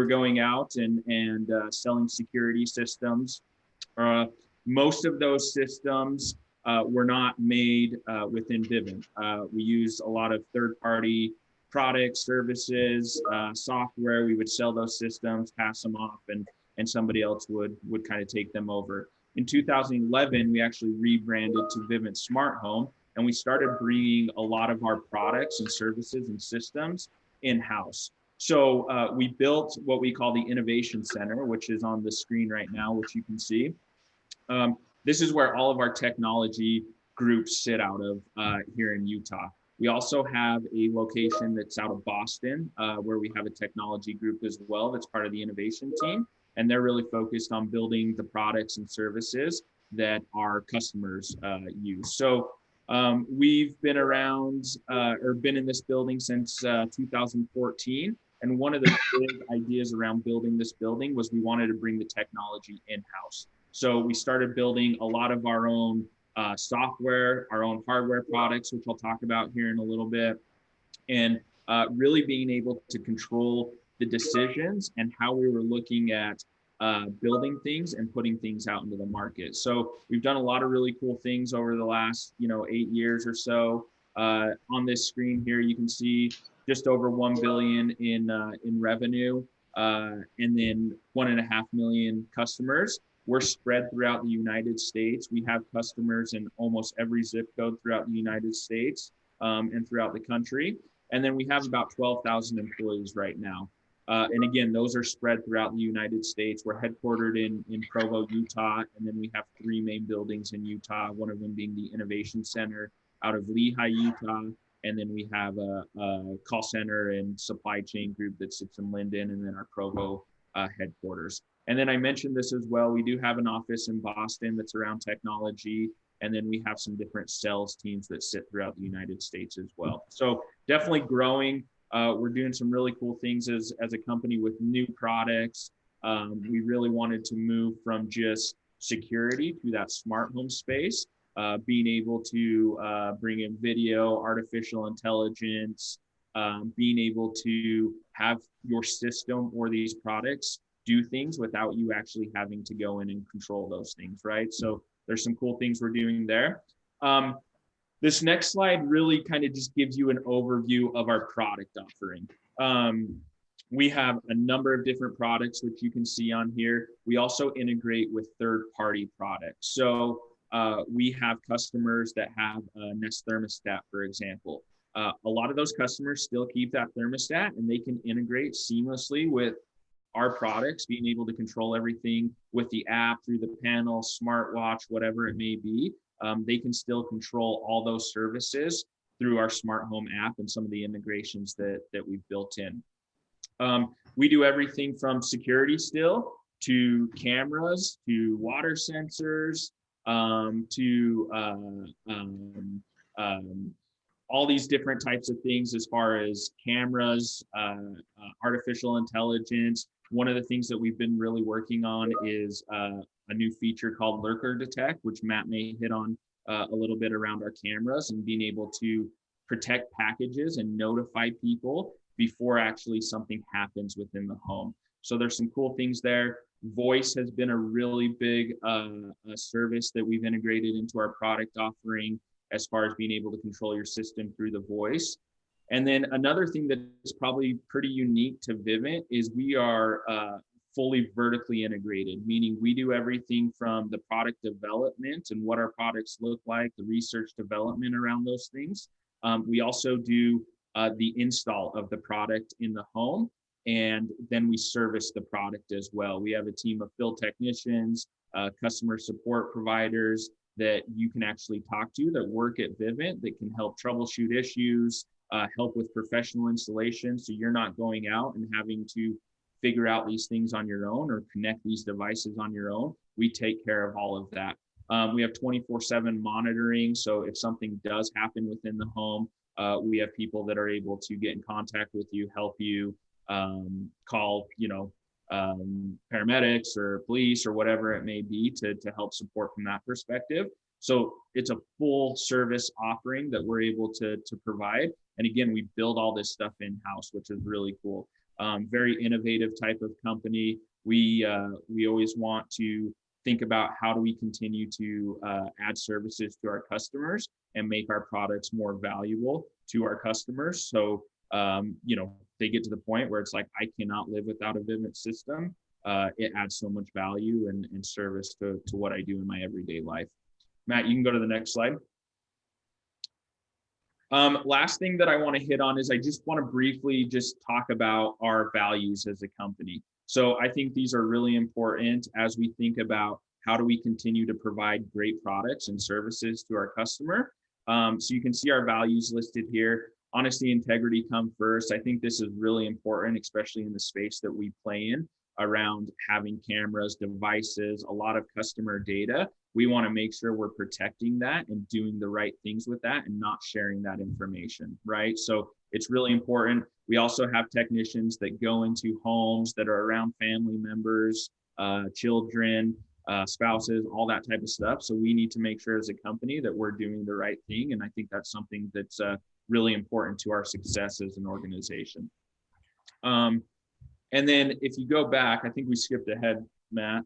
were going out and selling security systems. Most of those systems were not made within Vivint. We used a lot of third-party products, services, software. We would sell those systems, pass them off, and somebody else would kind of take them over. In 2011, we actually rebranded to Vivint Smart Home, and we started bringing a lot of our products and services and systems in-house. So we built what we call the Innovation Center, which is on the screen right now, which you can see. This is where all of our technology groups sit out of here in Utah. We also have a location that's out of Boston, where we have a technology group as well that's part of the innovation team. And they're really focused on building the products and services that our customers use. So we've been around or been in this building since 2014. And one of the big ideas around building this building was we wanted to bring the technology in-house. So we started building a lot of our own software, our own hardware products, which I'll talk about here in a little bit, and really being able to control the decisions and how we were looking at building things and putting things out into the market. So we've done a lot of really cool things over the last 8 years or so. On this screen here, you can see just over 1 billion in revenue, and then 1.5 million customers. We're spread throughout the United States. We have customers in almost every zip code throughout the United States and throughout the country. And then we have about 12,000 employees right now. And again, those are spread throughout the United States. We're headquartered in Provo, Utah, and then we have 3 main buildings in Utah, one of them being the Innovation Center out of Lehi, Utah. And then we have a call center and supply chain group that sits in Linden, and then our Provo headquarters. And then I mentioned this as well. We do have an office in Boston that's around technology. And then we have some different sales teams that sit throughout the United States as well. So definitely growing. We're doing some really cool things as a company with new products. We really wanted to move from just security to that smart home space, being able to bring in video, artificial intelligence, being able to have your system or these products do things without you actually having to go in and control those things, right? So there's some cool things we're doing there. This next slide really kind of just gives you an overview of our product offering. We have a number of different products, which you can see on here. We also integrate with third-party products. So we have customers that have a Nest thermostat, for example. A lot of those customers still keep that thermostat, and they can integrate seamlessly with our products, being able to control everything with the app, through the panel, smartwatch, whatever it may be. They can still control all those services through our smart home app and some of the integrations that we've built in. We do everything from security still to cameras, to water sensors, to all these different types of things as far as cameras, artificial intelligence. One of the things that we've been really working on is a new feature called Lurker Detect, which Matt may hit on a little bit around our cameras and being able to protect packages and notify people before actually something happens within the home. So there's some cool things there. Voice has been a really big service that we've integrated into our product offering as far as being able to control your system through the voice. And then another thing that is probably pretty unique to Vivint is we are fully vertically integrated, meaning we do everything from the product development and what our products look like, the research development around those things. We also do the install of the product in the home, and then we service the product as well. We have a team of field technicians, customer support providers that you can actually talk to that work at Vivint that can help troubleshoot issues, help with professional installation. So you're not going out and having to figure out these things on your own or connect these devices on your own. We take care of all of that. We have 24/7 monitoring. So if something does happen within the home, we have people that are able to get in contact with you, help you, call, paramedics or police or whatever it may be to help support from that perspective. So it's a full service offering that we're able to provide. And again, we build all this stuff in-house, which is really cool. Very innovative type of company. We always want to think about how do we continue to add services to our customers and make our products more valuable to our customers. So, they get to the point where it's like, I cannot live without a Vivint system. It adds so much value and service to what I do in my everyday life. Matt, you can go to the next slide. Last thing that I want to hit on is I just want to briefly just talk about our values as a company. So I think these are really important as we think about how do we continue to provide great products and services to our customer. So you can see our values listed here. Honesty, integrity come first. I think this is really important, especially in the space that we play in around having cameras, devices, a lot of customer data. We want to make sure we're protecting that and doing the right things with that and not sharing that information, right? So it's really important. We also have technicians that go into homes that are around family members, children, spouses, all that type of stuff. So we need to make sure as a company that we're doing the right thing. And I think that's something that's really important to our success as an organization. And then if you go back, I think we skipped ahead, Matt.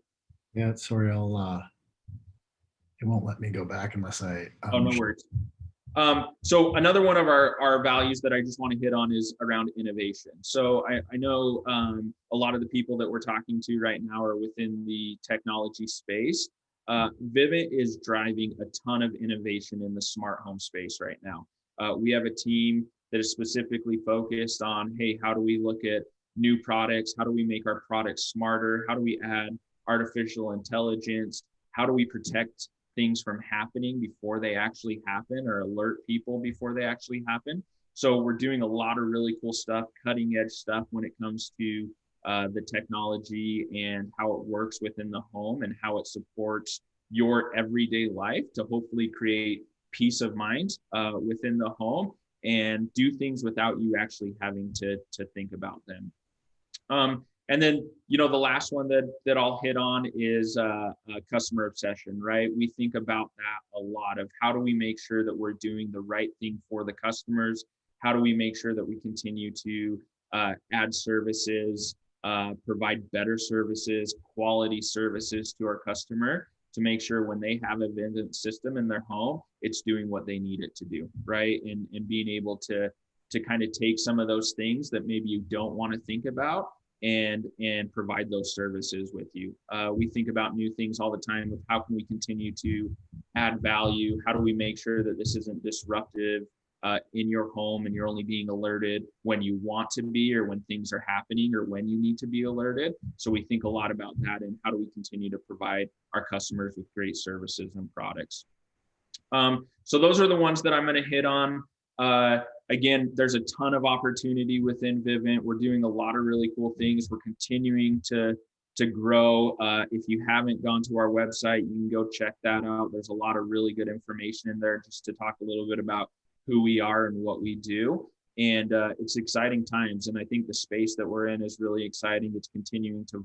Yeah, sorry, it won't let me go back unless I. Oh, no worries. So another one of our values that I just want to hit on is around innovation. So I know a lot of the people that we're talking to right now are within the technology space. Vivint is driving a ton of innovation in the smart home space right now. We have a team that is specifically focused on, hey, how do we look at new products? How do we make our products smarter? How do we add artificial intelligence? How do we protect things from happening before they actually happen or alert people before they actually happen? So we're doing a lot of really cool stuff, cutting edge stuff when it comes to the technology and how it works within the home and how it supports your everyday life to hopefully create peace of mind within the home and do things without you actually having to think about them. And then, the last one that I'll hit on is customer obsession, right? We think about that a lot of how do we make sure that we're doing the right thing for the customers? How do we make sure that we continue to add services, provide better services, quality services to our customer to make sure when they have a Vivint system in their home, it's doing what they need it to do, right? And being able to kind of take some of those things that maybe you don't want to think about and provide those services with you. We think about new things all the time with how can we continue to add value? How do we make sure that this isn't disruptive in your home and you're only being alerted when you want to be or when things are happening or when you need to be alerted? So we think a lot about that and how do we continue to provide our customers with great services and products. So those are the ones that I'm going to hit on. Again, there's a ton of opportunity within Vivint. We're doing a lot of really cool things. We're continuing to grow. If you haven't gone to our website, you can go check that out. There's a lot of really good information in there just to talk a little bit about who we are and what we do. And it's exciting times. And I think the space that we're in is really exciting. It's continuing to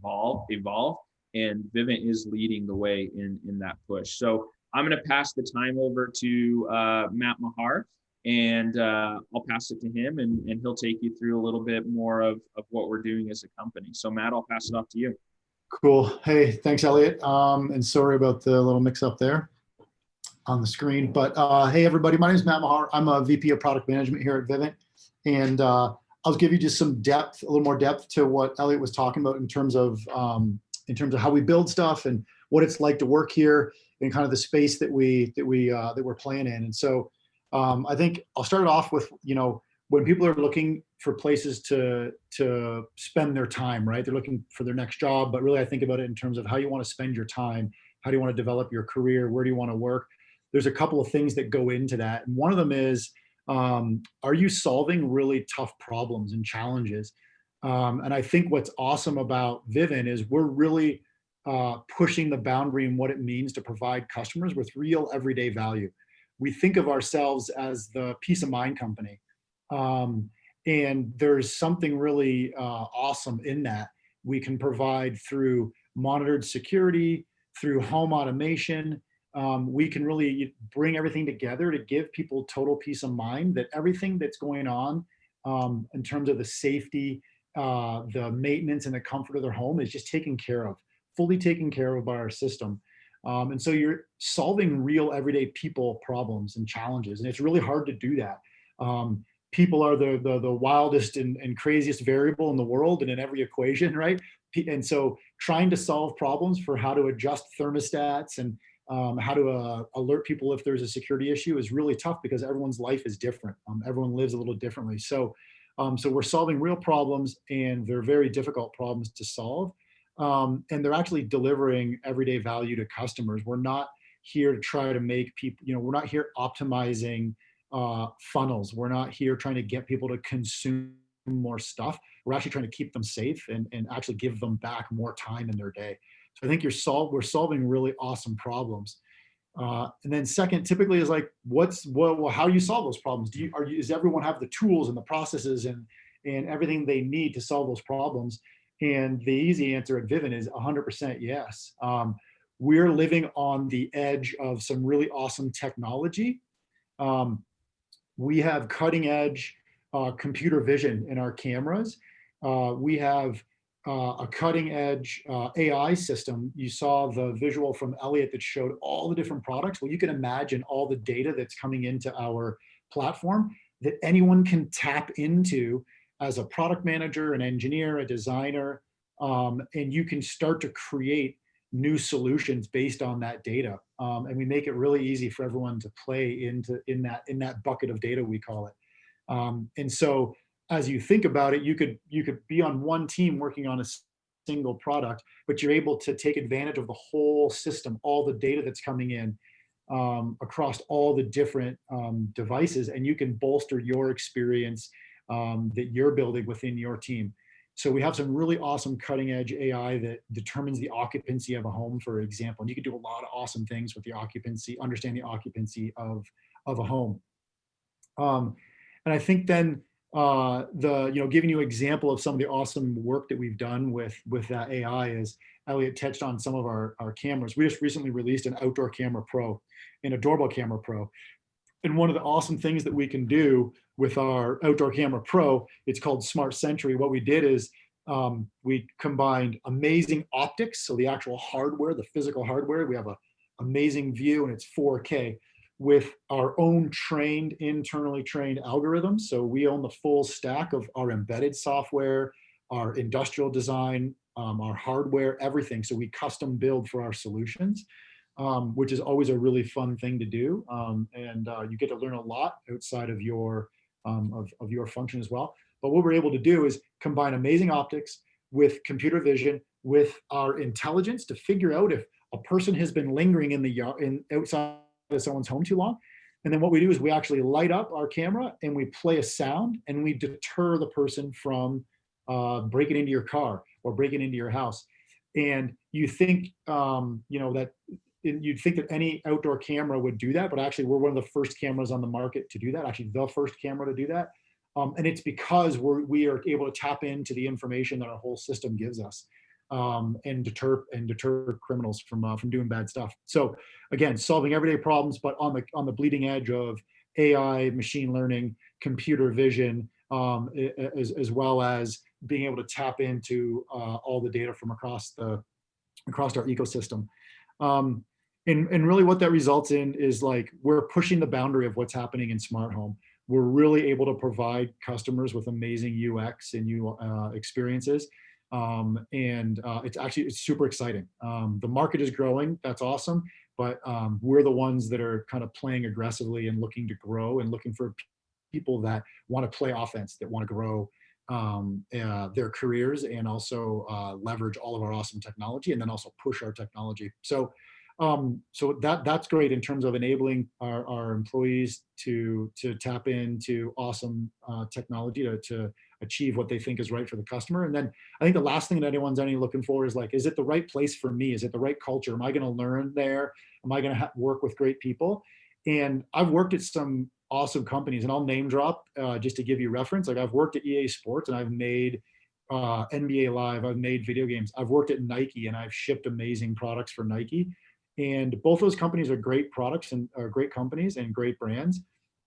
evolve, and Vivint is leading the way in that push. So I'm going to pass the time over to Matt Mahar. And I'll pass it to him and he'll take you through a little bit more of what we're doing as a company. So Matt, I'll pass it off to you. Cool. Hey, thanks, Elliot. And sorry about the little mix up there on the screen. But hey, everybody, my name is Matt Mahar. I'm a VP of Product Management here at Vivint. And I'll give you just some depth, a little more depth to what Elliot was talking about in terms of how we build stuff and what it's like to work here and kind of the space that we're playing in. And so I think I'll start off with, when people are looking for places to spend their time, right? They're looking for their next job, but really I think about it in terms of how you want to spend your time. How do you want to develop your career? Where do you want to work? There's a couple of things that go into that. And one of them is, are you solving really tough problems and challenges? And I think what's awesome about Vivint is we're really pushing the boundary in what it means to provide customers with real everyday value. We think of ourselves as the peace of mind company. And there's something really awesome in that. We can provide through monitored security, through home automation. We can really bring everything together to give people total peace of mind that everything that's going on in terms of the safety the maintenance and the comfort of their home is just taken care of, fully taken care of by our system. And so you're solving real everyday people problems and challenges, and it's really hard to do that. People are the wildest and craziest variable in the world and in every equation, right? And so trying to solve problems for how to adjust thermostats and how to alert people if there's a security issue is really tough because everyone's life is different. Everyone lives a little differently. So we're solving real problems, and they're very difficult problems to solve. And they're actually delivering everyday value to customers. We're not here to try to make people, we're not here optimizing funnels. We're not here trying to get people to consume more stuff. We're actually trying to keep them safe and actually give them back more time in their day. So I think we're solving really awesome problems. And then second, typically is like, how do you solve those problems? Does everyone have the tools and the processes and everything they need to solve those problems? And the easy answer at Vivint is 100% yes. We're living on the edge of some really awesome technology. We have cutting edge computer vision in our cameras. We have a cutting edge AI system. You saw the visual from Elliot that showed all the different products. Well, you can imagine all the data that's coming into our platform that anyone can tap into as a product manager, an engineer, a designer, and you can start to create new solutions based on that data. And we make it really easy for everyone to play in that bucket of data, we call it. And so as you think about it, you could be on one team working on a single product, but you're able to take advantage of the whole system, all the data that's coming in across all the different devices, and you can bolster your experience that you're building within your team. So we have some really awesome cutting edge AI that determines the occupancy of a home, for example. And you can do a lot of awesome things with the occupancy, understand the occupancy of a home. And I think then giving you an example of some of the awesome work that we've done with that AI is Elliot touched on some of our cameras. We just recently released an outdoor camera pro and a doorbell camera pro. And one of the awesome things that we can do with our outdoor camera pro, it's called Smart Sentry. What we did is we combined amazing optics, so the actual hardware, the physical hardware. We have an amazing view, and it's 4K, with our own internally trained algorithms. So we own the full stack of our embedded software, our industrial design, our hardware, everything. So we custom build for our solutions. Which is always a really fun thing to do, and you get to learn a lot outside of your function as well. But what we're able to do is combine amazing optics with computer vision, with our intelligence to figure out if a person has been lingering in the yard, outside of someone's home too long. And then what we do is we actually light up our camera and we play a sound and we deter the person from breaking into your car or breaking into your house. And you think, you'd think that any outdoor camera would do that, but actually we're one of the first cameras on the market to do that, actually the first camera to do that. And it's because we are able to tap into the information that our whole system gives us and deter criminals from doing bad stuff. So again, solving everyday problems, but on the bleeding edge of AI, machine learning, computer vision, as well as being able to tap into all the data from across our ecosystem. And really what that results in is like, we're pushing the boundary of what's happening in smart home. We're really able to provide customers with amazing UX and experiences. It's super exciting. The market is growing, that's awesome. But we're the ones that are kind of playing aggressively and looking to grow and looking for people that want to play offense, that want to grow their careers and also leverage all of our awesome technology and then also push our technology. So that's great in terms of enabling our employees to tap into awesome technology to achieve what they think is right for the customer. And then I think the last thing that anyone's looking for is like, is it the right place for me? Is it the right culture? Am I going to learn there? Am I going to work with great people? And I've worked at some awesome companies, and I'll name drop just to give you reference. Like I've worked at EA Sports and I've made NBA Live, I've made video games. I've worked at Nike and I've shipped amazing products for Nike. And both those companies are great products and are great companies and great brands.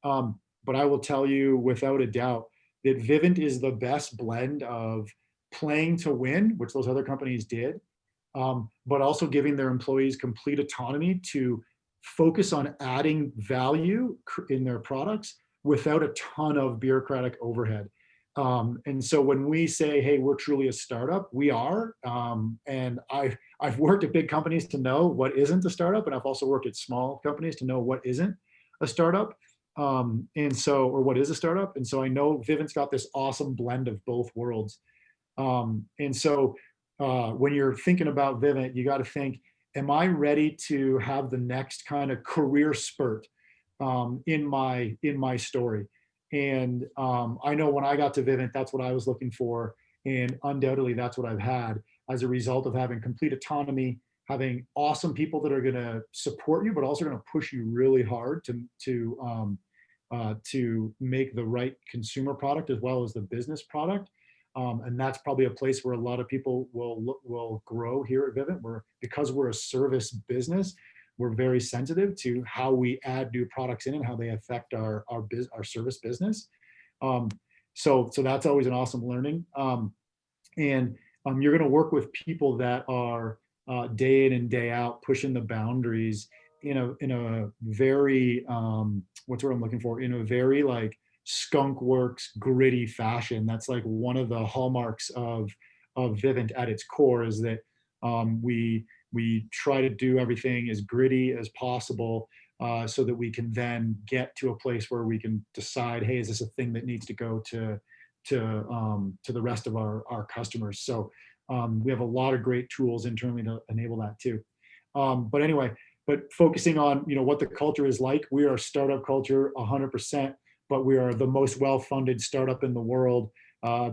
But I will tell you without a doubt that Vivint is the best blend of playing to win, which those other companies did, but also giving their employees complete autonomy to focus on adding value in their products without a ton of bureaucratic overhead. And so when we say, hey, we're truly a startup, we are. And I've worked at big companies to know what isn't a startup, and I've also worked at small companies to know what isn't a startup. Or what is a startup. And so I know Vivint's got this awesome blend of both worlds. When you're thinking about Vivint, you got to think, am I ready to have the next kind of career spurt in my story? And I know when I got to Vivint, that's what I was looking for. And undoubtedly, that's what I've had as a result of having complete autonomy, having awesome people that are going to support you, but also going to push you really hard to make the right consumer product as well as the business product. And that's probably a place where a lot of people will grow here at Vivint. Because we're a service business, we're very sensitive to how we add new products in and how they affect our service business. So that's always an awesome learning. You're going to work with people that are day in and day out pushing the boundaries in a very what's what I'm looking for, in a very like skunk works gritty fashion. That's like one of the hallmarks of Vivint at its core, is that we try to do everything as gritty as possible, so that we can then get to a place where we can decide, hey, is this a thing that needs to go to the rest of our customers? So we have a lot of great tools internally to enable that too. But focusing on what the culture is like, we are a startup culture 100%, but we are the most well-funded startup in the world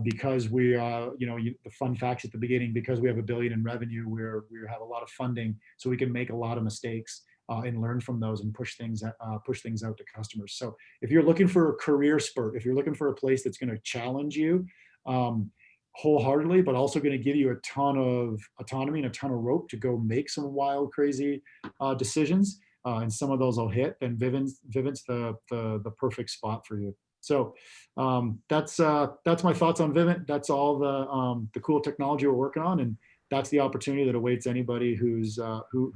because we the fun facts at the beginning, because we have $1 billion in revenue, we have a lot of funding, so we can make a lot of mistakes and learn from those and push things out to customers. So if you're looking for a career spurt, if you're looking for a place that's going to challenge you wholeheartedly, but also going to give you a ton of autonomy and a ton of rope to go make some wild, crazy decisions, and some of those will hit, then Vivint's the perfect spot for you. So that's my thoughts on Vivint. That's all the cool technology we're working on, and that's the opportunity that awaits anybody who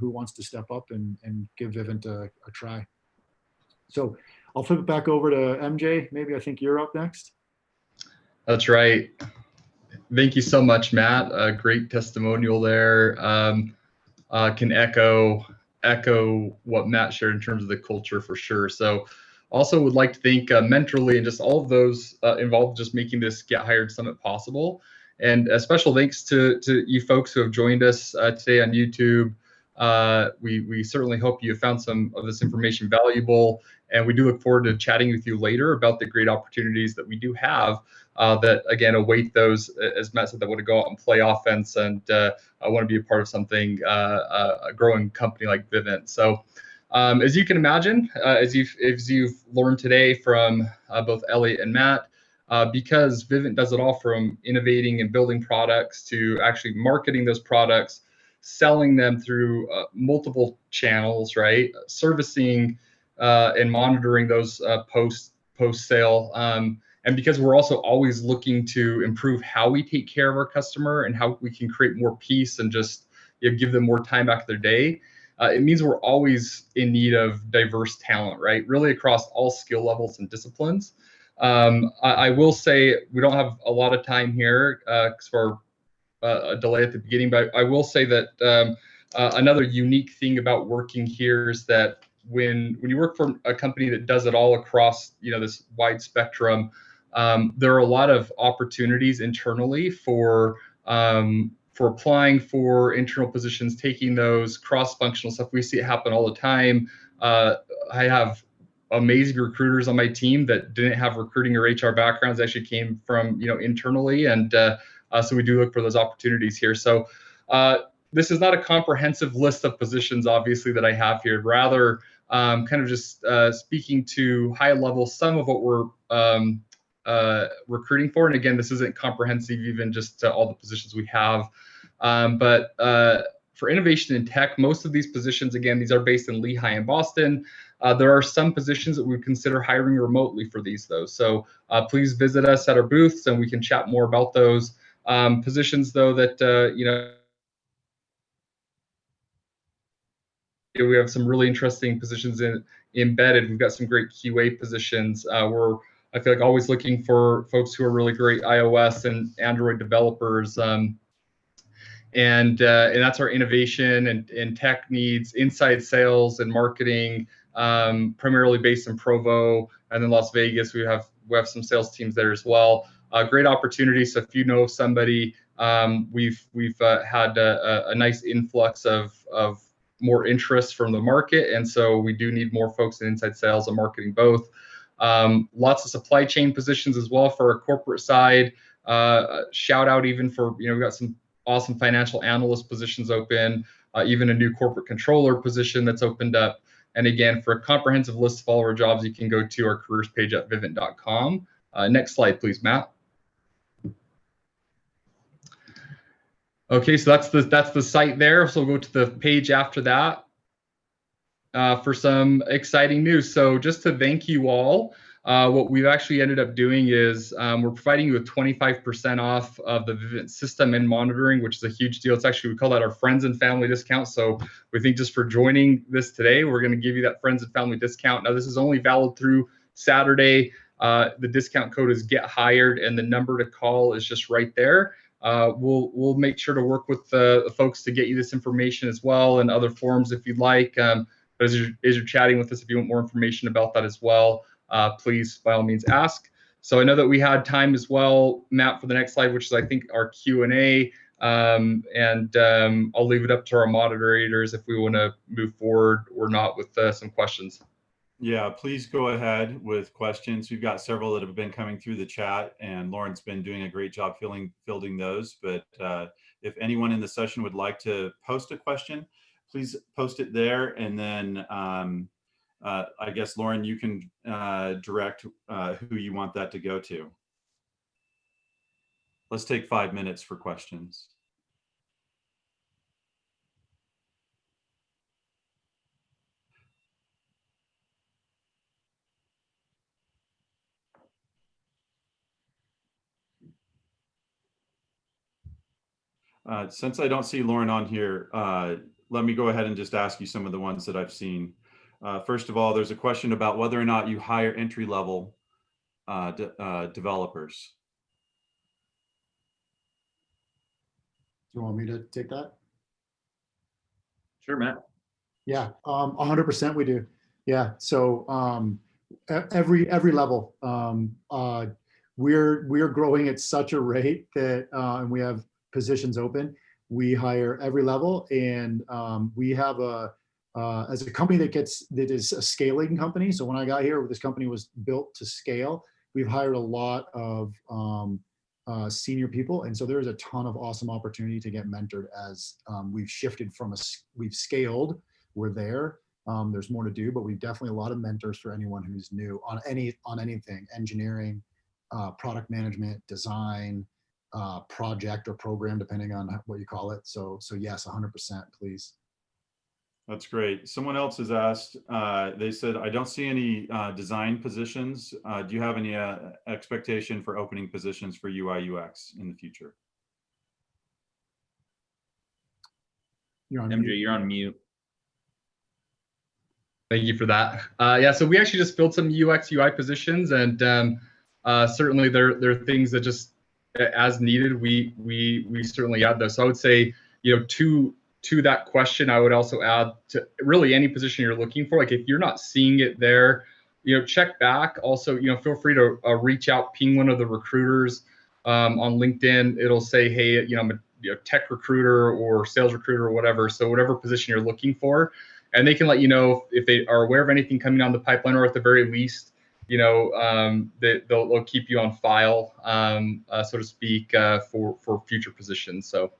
wants to step up and give Vivint a try. So I'll flip it back over to MJ. Maybe I think you're up next. That's right. Thank you so much, Matt. A great testimonial there. Can echo what Matt shared in terms of the culture for sure. So also would like to thank Mentorly and just all of those involved just making this Get Hired Summit possible. And a special thanks to you folks who have joined us today on YouTube. We certainly hope you found some of this information valuable, and we do look forward to chatting with you later about the great opportunities that we do have that, again, await those, as Matt said, that want to go out and play offense and I want to be a part of something, a growing company like Vivint. So as you can imagine, as you've learned today from both Elliot and Matt, because Vivint does it all from innovating and building products to actually marketing those products, selling them through multiple channels, right? Servicing and monitoring those post-sale. And because we're also always looking to improve how we take care of our customer and how we can create more peace and just give them more time back their day, it means we're always in need of diverse talent, right? Really across all skill levels and disciplines. I will say we don't have a lot of time here because for a delay at the beginning, but I will say that another unique thing about working here is that when you work for a company that does it all across this wide spectrum, there are a lot of opportunities internally for applying for internal positions, taking those cross-functional stuff. We see it happen all the time. I have amazing recruiters on my team that didn't have recruiting or HR backgrounds, actually came from internally, and so we do look for those opportunities here. So this is not a comprehensive list of positions, obviously, that I have here. Rather, kind of just speaking to high level some of what we're recruiting for. And again, this isn't comprehensive, even just all the positions we have. But for innovation in tech, most of these positions, again, these are based in Lehigh and Boston. There are some positions that we would consider hiring remotely for these, though. So please visit us at our booths and we can chat more about those positions, though, that, we have some really interesting positions embedded. We've got some great QA positions. We're, I feel like, always looking for folks who are really great iOS and Android developers. And that's our innovation and tech needs, inside sales and marketing, primarily based in Provo, and then Las Vegas. We have some sales teams there as well. Great opportunity. So if you know somebody, we've had a nice influx of more interest from the market, and so we do need more folks in inside sales and marketing both. Lots of supply chain positions as well for our corporate side. Shout out even for, we've got some awesome financial analyst positions open, even a new corporate controller position that's opened up. And again, for a comprehensive list of all our jobs, you can go to our careers page at vivint.com. Next slide, please, Matt. Okay, so that's the site there. So we'll go to the page after that for some exciting news. So just to thank you all, what we've actually ended up doing is we're providing you with 25% off of the Vivint system and monitoring, which is a huge deal. It's actually, we call that our friends and family discount. So we think just for joining this today, we're going to give you that friends and family discount. Now, this is only valid through Saturday. The discount code is Get Hired, and the number to call is just right there. We'll make sure to work with the folks to get you this information as well, and other forms if you'd like. But as you're chatting with us, if you want more information about that as well, please, by all means, ask. So I know that we had time as well, Matt, for the next slide, which is, I think, our Q&A. I'll leave it up to our moderators if we want to move forward or not with some questions. Yeah, please go ahead with questions. We've got several that have been coming through the chat, and Lauren's been doing a great job fielding those. But if anyone in the session would like to post a question, please post it there, and then I guess, Lauren, you can direct who you want that to go to. Let's take 5 minutes for questions. Since I don't see Lauren on here, let me go ahead and just ask you some of the ones that I've seen. First of all, there's a question about whether or not you hire entry-level developers. Do you want me to take that? Sure, Matt. Yeah, 100% we do. Yeah, so every level. We're growing at such a rate that, and we have positions open. We hire every level, and we have as a company that is a scaling company. So when I got here, this company was built to scale. We've hired a lot of senior people, and so there's a ton of awesome opportunity to get mentored as we've shifted from we've scaled. We're there. There's more to do, but we've definitely a lot of mentors for anyone who's new on anything: engineering, product management, design, project or program, depending on what you call it. So yes, 100%, please. That's great. Someone else has asked, they said, I don't see any design positions. Do you have any expectation for opening positions for UI UX in the future? You're on MJ, mute. you're on mute. Thank you for that. Yeah, so we actually just filled some UX UI positions, and certainly there are things that just as needed, we certainly add those. So I would say, to that question, I would also add to really any position you're looking for. Like if you're not seeing it there, check back. Also, feel free to reach out, ping one of the recruiters on LinkedIn. It'll say, hey, I'm a tech recruiter or sales recruiter or whatever. So whatever position you're looking for, and they can let you know if they are aware of anything coming down the pipeline, or at the very least, they'll keep you on file, so to speak, for future positions. So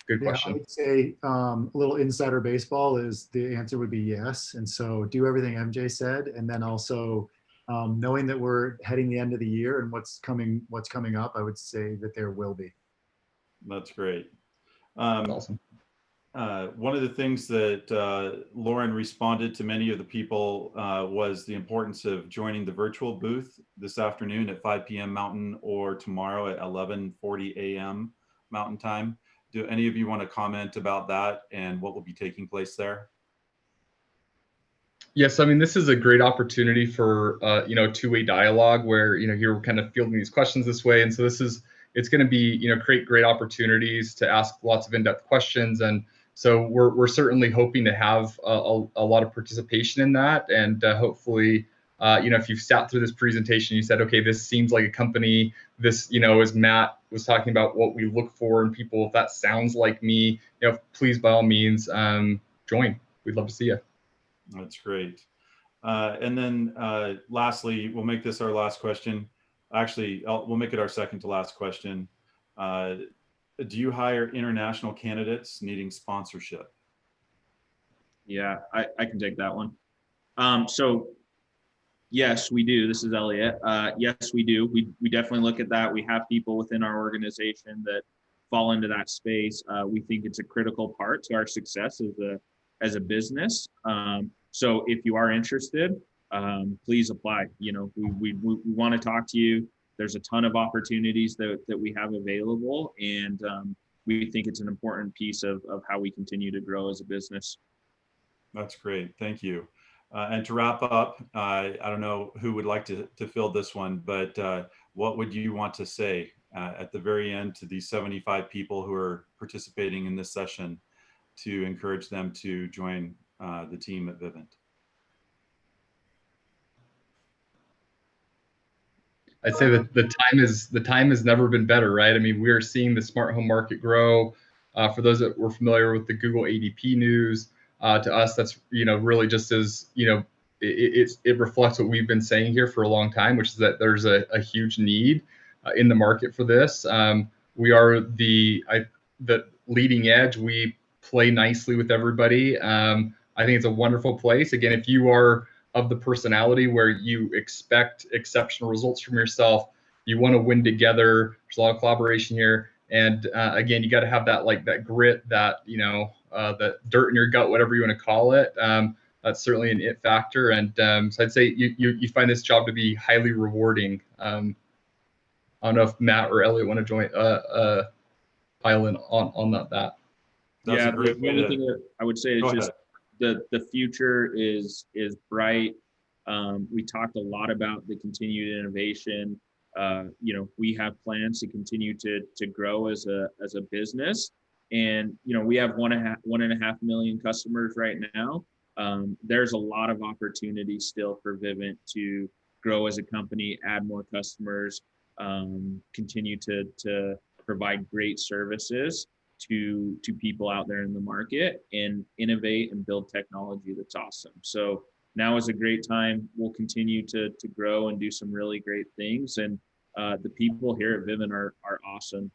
good question. Yeah, I would say a little insider baseball is the answer would be yes. And so do everything MJ said, and then also knowing that we're heading the end of the year and what's coming up, I would say that there will be. That's great. That's awesome. One of the things that Lauren responded to many of the people was the importance of joining the virtual booth this afternoon at 5 p.m. Mountain or tomorrow at 11:40 a.m. Mountain Time. Do any of you want to comment about that and what will be taking place there? Yes, I mean, this is a great opportunity for two-way dialogue where here we're kind of fielding these questions this way, and so it's going to be create great opportunities to ask lots of in-depth questions, and so we're certainly hoping to have a lot of participation in that, and hopefully if you've sat through this presentation, you said, okay, this seems like a company. This as Matt was talking about what we look for in people, if that sounds like me, please by all means join. We'd love to see you. That's great. And then lastly, we'll make this our last question. Actually, we'll make it our second to last question. Do you hire international candidates needing sponsorship? Yeah, I can take that one. So yes, we do. This is Elliot. Yes, we do. We definitely look at that. We have people within our organization that fall into that space. We think it's a critical part to our success as a business. So if you are interested, please apply. We want to talk to you. There's a ton of opportunities that we have available, and we think it's an important piece of how we continue to grow as a business. That's great. Thank you. And to wrap up, I don't know who would like to fill this one, but what would you want to say at the very end to these 75 people who are participating in this session to encourage them to join the team at Vivint? I'd say that the time has never been better, right? I mean, we are seeing the smart home market grow. For those that were familiar with the Google ADP news, to us, that's really just as it reflects what we've been saying here for a long time, which is that there's a huge need in the market for this. We are the leading edge. We play nicely with everybody. I think it's a wonderful place. Again, if you are of the personality where you expect exceptional results from yourself, you want to win together. There's a lot of collaboration here, and again, you got to have that grit, that that dirt in your gut, whatever you want to call it. That's certainly an it factor, and so I'd say you find this job to be highly rewarding. I don't know if Matt or Elliot want to join pile in on that. That's a great the way only to, thing that I would say is just the future is bright. We talked a lot about the continued innovation. We have plans to continue to grow as a business, and we have 1.5 million customers right now. There's a lot of opportunity still for Vivint to grow as a company, add more customers, continue to provide great services to people out there in the market, and innovate and build technology that's awesome. So now is a great time. We'll continue to grow and do some really great things. And the people here at Vivint are awesome.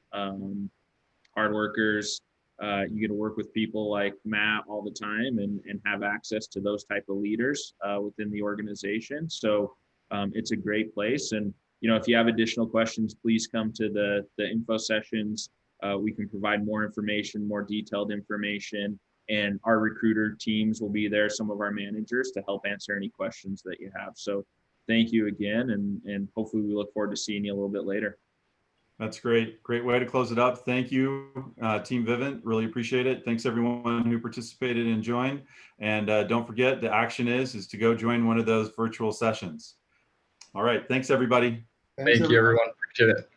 Hard workers. You get to work with people like Matt all the time and have access to those type of leaders within the organization. So it's a great place. And if you have additional questions, please come to the info sessions. We can provide more information, more detailed information, and our recruiter teams will be there, some of our managers, to help answer any questions that you have. So thank you again, and hopefully we look forward to seeing you a little bit later. That's great. Great way to close it up. Thank you, Team Vivint. Really appreciate it. Thanks everyone who participated and joined. And don't forget, the action is to go join one of those virtual sessions. All right. Thanks everybody. Thank you, everyone. Appreciate it.